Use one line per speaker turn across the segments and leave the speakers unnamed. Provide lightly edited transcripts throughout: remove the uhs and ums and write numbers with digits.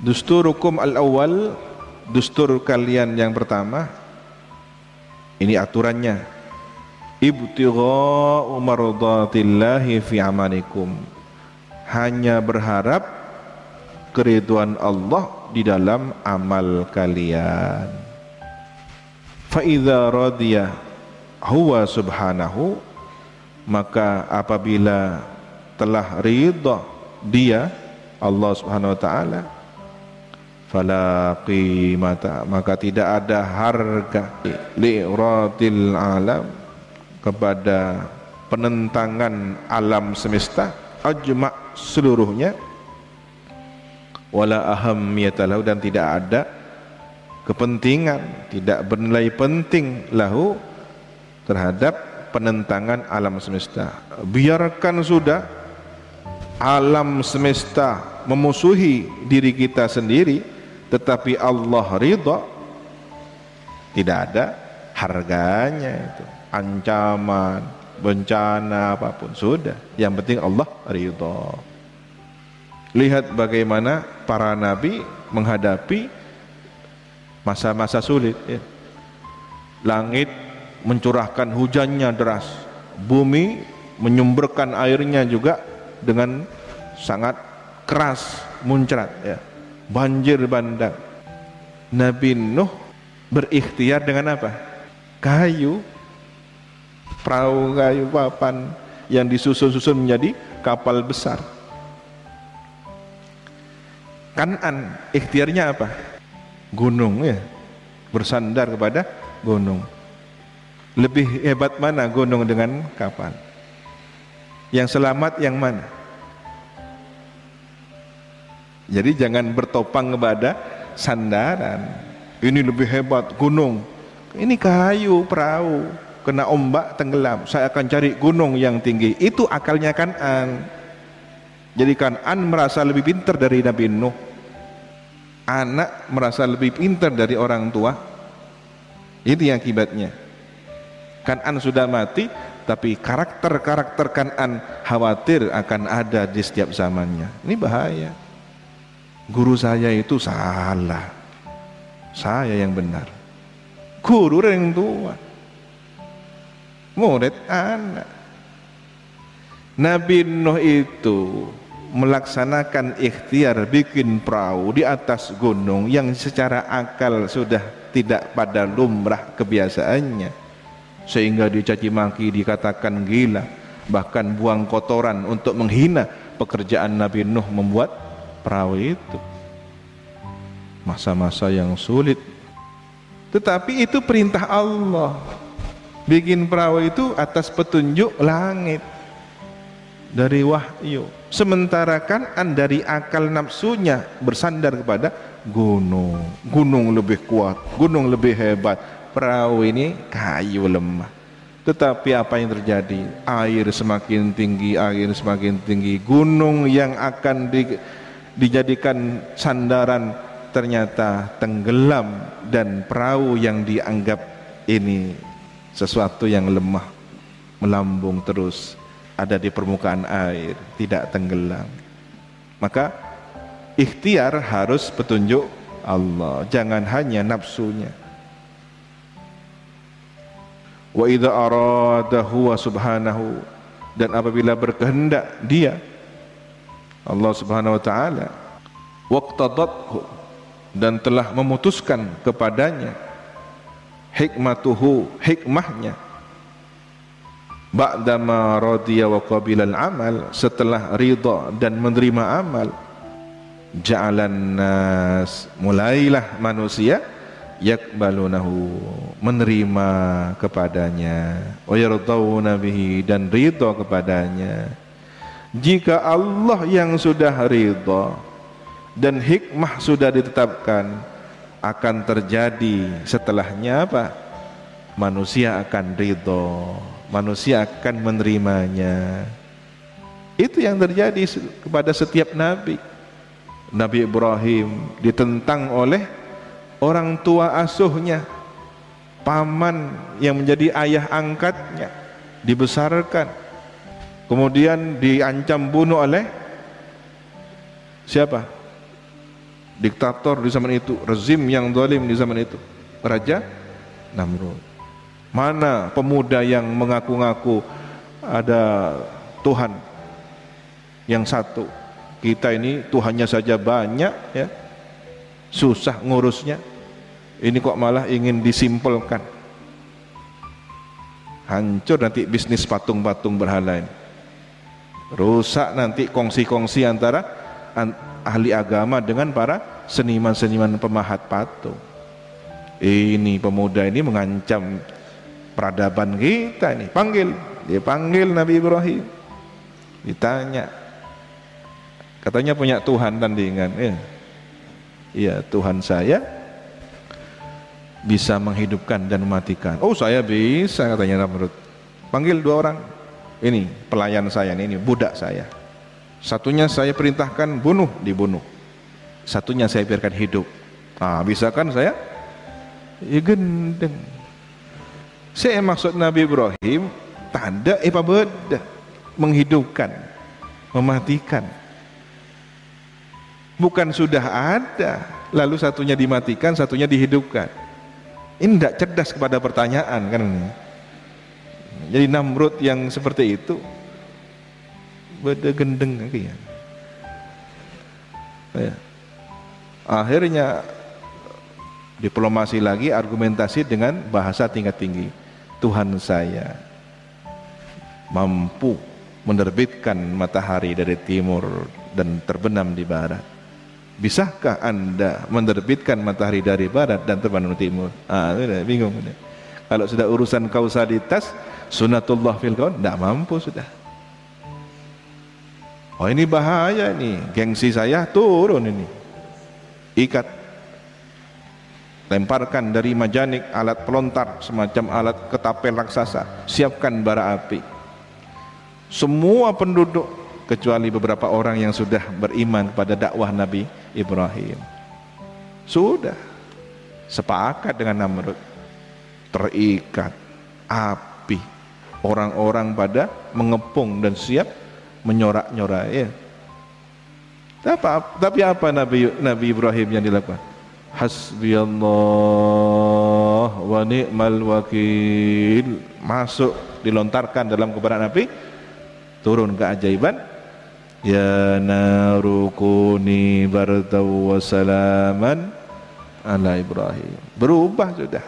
Dusturukum al-awwal, dustur kalian yang pertama, ini aturannya, ibtigha'u mardatillahi fi amalikum, hanya berharap keridhaan Allah di dalam amal kalian. Fa idza radiya huwa subhanahu, maka apabila telah ridha dia Allah Subhanahu wa taala, fala qimata, maka tidak ada harga li'radil alam, kepada penentangan alam semesta ajma' seluruhnya, wala ahammiyatalahu, dan tidak ada kepentingan, tidak bernilai penting lahu, terhadap penentangan alam semesta. Biarkan sudah alam semesta memusuhi diri kita sendiri, tetapi Allah ridha, tidak ada harganya itu. Ancaman, bencana, apapun sudah, yang penting Allah ridha. Lihat bagaimana para nabi menghadapi masa-masa sulit ya. Langit mencurahkan hujannya deras, bumi menyumberkan airnya juga dengan sangat keras, muncrat ya. Banjir bandang. Nabi Nuh berikhtiar dengan apa? Kayu, perahu kayu papan yang disusun-susun menjadi kapal besar. Kanan ikhtiarnya apa? Gunung ya, bersandar kepada gunung. Lebih hebat mana gunung dengan kapal? Yang selamat yang mana? Jadi jangan bertopang kepada sandaran. Ini lebih hebat gunung, ini kayu perahu, kena ombak tenggelam, saya akan cari gunung yang tinggi. Itu akalnya Kan'an. Jadi Kan'an merasa lebih pintar dari Nabi Nuh. Anak merasa lebih pintar dari orang tua. Itu yang akibatnya. Kan'an sudah mati, tapi karakter-karakter Kan'an khawatir akan ada di setiap zamannya. Ini bahaya. Guru saya itu salah, saya yang benar. Guru yang tua, murid anak. Nabi Nuh itu melaksanakan ikhtiar bikin perahu di atas gunung yang secara akal sudah tidak pada lumrah kebiasaannya, sehingga dicaci maki, dikatakan gila, bahkan buang kotoran untuk menghina pekerjaan Nabi Nuh membuat perahu itu. Masa-masa yang sulit, tetapi itu perintah Allah. Bikin perahu itu atas petunjuk langit dari wahyu. Sementara Kan'an dari akal nafsunya bersandar kepada gunung. Gunung lebih kuat, gunung lebih hebat, perahu ini kayu lemah. Tetapi apa yang terjadi? Air semakin tinggi, air semakin tinggi. Gunung yang akan dijadikan sandaran ternyata tenggelam, dan perahu yang dianggap ini sesuatu yang lemah melambung terus ada di permukaan air, tidak tenggelam. Maka ikhtiar harus petunjuk Allah, jangan hanya nafsunya. Wa idza aradahu wa subhanahu, dan apabila berkehendak dia Allah Subhanahu wa taala, waqtadathu, dan telah memutuskan kepadanya, hikmatuhu, hikmahnya, ba'dama radiya wa qabilal amal, setelah ridha dan menerima amal, ja'alan nas, mulailah manusia yakbalunahu, menerima kepadanya, wa yardawna bihi, dan ridha kepadanya. Jika Allah yang sudah ridha dan hikmah sudah ditetapkan, akan terjadi setelahnya apa? Manusia akan ridho, manusia akan menerimanya. Itu yang terjadi kepada setiap nabi. Nabi Ibrahim ditentang oleh orang tua asuhnya, paman yang menjadi ayah angkatnya, dibesarkan, kemudian diancam bunuh oleh siapa? diktator di zaman itu, rezim yang zalim di zaman itu, Raja Namrud. Mana pemuda yang mengaku-ngaku ada Tuhan yang satu? Kita ini Tuhannya saja banyak ya, susah ngurusnya. Ini kok malah ingin disimpelkan. Hancur nanti bisnis patung-patung berhala ini. Rusak nanti kongsi-kongsi antara ahli agama dengan para seniman-seniman pemahat patung. Ini pemuda ini mengancam peradaban kita ini. Dia panggil Nabi Ibrahim. Ditanya, katanya punya Tuhan tandingan. Iya, Tuhan saya bisa menghidupkan dan mematikan. Oh, saya bisa, katanya Namrud. Panggil 2 orang. Ini pelayan saya, ini budak saya. Satunya saya perintahkan bunuh, dibunuh. Satunya saya biarkan hidup. Bisa kan saya? Ya gendeng. Saya maksud Nabi Ibrahim tanda beda, menghidupkan, mematikan. Bukan sudah ada, lalu satunya dimatikan, satunya dihidupkan. Ini tidak cerdas kepada pertanyaan kan. Jadi Namrud yang seperti itu beda gendeng ya. Akhirnya diplomasi lagi, argumentasi dengan bahasa tingkat tinggi. Tuhan saya mampu menerbitkan matahari dari timur dan terbenam di barat. Bisakah Anda menerbitkan matahari dari barat dan terbenam di timur? Sudah bingung. Kalau sudah urusan kausalitas, sunatullah fil kaun, tidak mampu sudah. Oh, ini bahaya nih, gengsi saya turun ini. Ikat, lemparkan dari majanik alat pelontar semacam alat ketapel raksasa, siapkan bara api. Semua penduduk kecuali beberapa orang yang sudah beriman kepada dakwah Nabi Ibrahim sudah sepakat dengan Namrud. Terikat api, orang-orang pada mengepung dan siap menyorak-nyorak ya. Tapi apa Nabi Ibrahim yang dilakukan? Hasbiyallah wa ni'mal wakil. Masuk, dilontarkan dalam kobaran api, turun keajaiban. Ya narukuni bardaw wa salaman ala Ibrahim. Berubah sudah.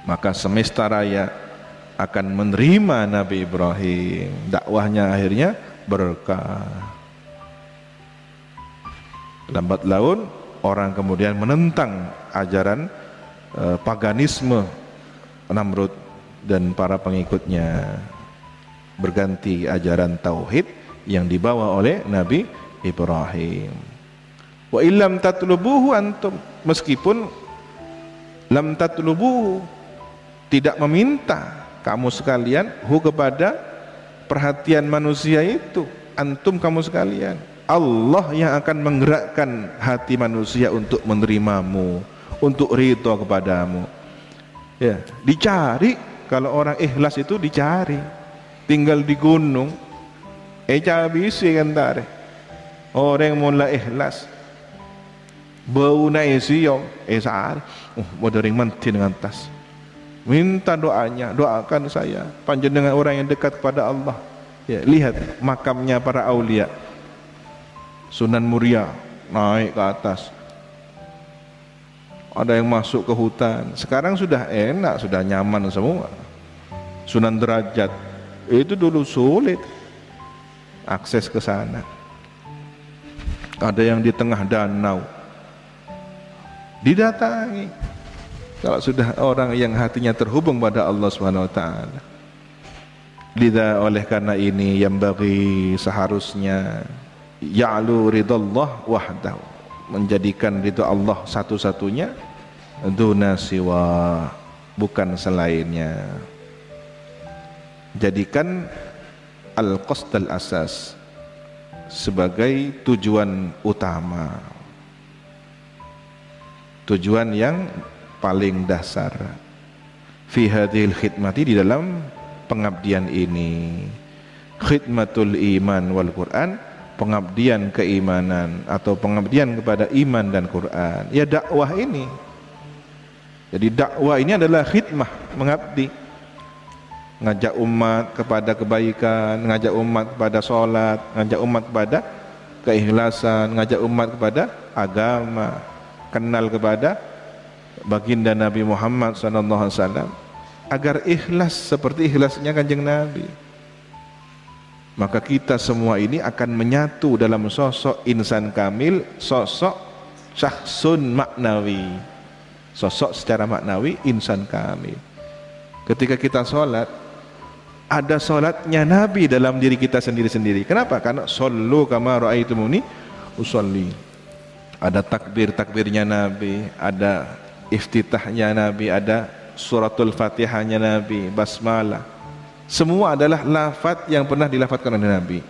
Maka semesta raya akan menerima Nabi Ibrahim. Dakwahnya akhirnya berkah. Lambat laun orang kemudian menentang ajaran paganisme Namrud dan para pengikutnya, berganti ajaran tauhid yang dibawa oleh Nabi Ibrahim. Wa illam tatlubuhu antum, meskipun lam tatlubuhu, tidak meminta kamu sekalian kepada perhatian manusia itu, antum kamu sekalian. Allah yang akan menggerakkan hati manusia untuk menerimamu, untuk ridho kepadamu. Ya, dicari. Kalau orang ikhlas itu dicari. Tinggal di gunung, cabisi kan tare. Orang mulai ikhlas, bau naisiom, sehari, mau dering menti dengan tas. Minta doanya, doakan saya, panjenengan orang yang dekat kepada Allah. Ya, lihat makamnya para aulia. Sunan Muria naik ke atas. Ada yang masuk ke hutan. Sekarang sudah enak, sudah nyaman semua. Sunan Derajat itu dulu sulit akses ke sana. Ada yang di tengah danau, didatangi. Kalau sudah orang yang hatinya terhubung pada Allah Subhanahu wa taala. Lidha, oleh karena ini yang bagi seharusnya ya'lu ridallah wahdahu, menjadikan ridha Allah satu-satunya, duna siwa, bukan selainnya. Jadikan al-qasd al-asas sebagai tujuan utama, tujuan yang paling dasar fi hadhil khidmati, di dalam pengabdian ini. Khidmatul iman wal Quran, pengabdian keimanan atau pengabdian kepada iman dan Quran? Ya dakwah ini. Jadi dakwah ini adalah khidmah, mengabdi, ngajak umat kepada kebaikan, ngajak umat kepada sholat, ngajak umat kepada keikhlasan, ngajak umat kepada agama, kenal kepada baginda Nabi Muhammad SAW agar ikhlas seperti ikhlasnya Kanjeng Nabi. Maka kita semua ini akan menyatu dalam sosok insan kamil, sosok syakhsun maknawi, sosok secara maknawi insan kamil. Ketika kita sholat, ada sholatnya Nabi dalam diri kita sendiri-sendiri. Kenapa? Karena shollu kama ra'aitumuni usolli. Ada takbir-takbirnya Nabi, ada iftitahnya Nabi, ada suratul Fatihahnya Nabi, basmalah. Semua adalah lafaz yang pernah dilafazkan oleh Nabi.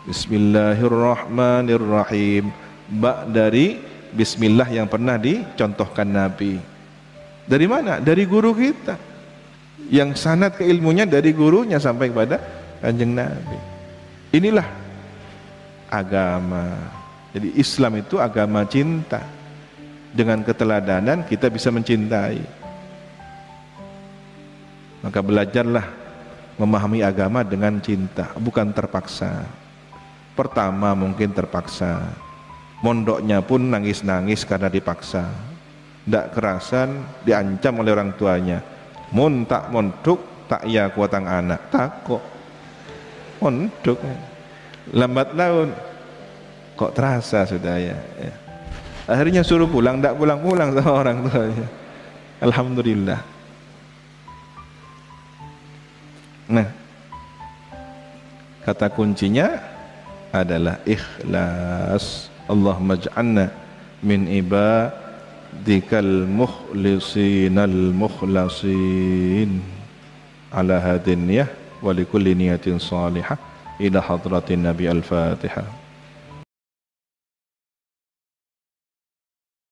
Bismillahirrahmanirrahim. Ba dari bismillah yang pernah dicontohkan Nabi. Dari mana? Dari guru kita. Yang sanad ke ilmunya dari gurunya sampai kepada Kanjeng Nabi. Inilah agama. Jadi Islam itu agama cinta. Dengan keteladanan kita bisa mencintai. Maka belajarlah memahami agama dengan cinta, bukan terpaksa. Pertama mungkin terpaksa, mondoknya pun nangis-nangis karena dipaksa, tidak kerasan, diancam oleh orang tuanya, mun tak mondok tak ya kuatang anak, takut mondok, lambat laun kok terasa sudah ya. Akhirnya suruh pulang, tidak pulang-pulang sama orang tuanya. Alhamdulillah. Nah, kata kuncinya adalah ikhlas. Allahumma ij'alna min ibadikal mukhlisinal mukhlasin ala hadin niyah wa likulli niyatin salihah ila hadratin Nabi al-Fatihah.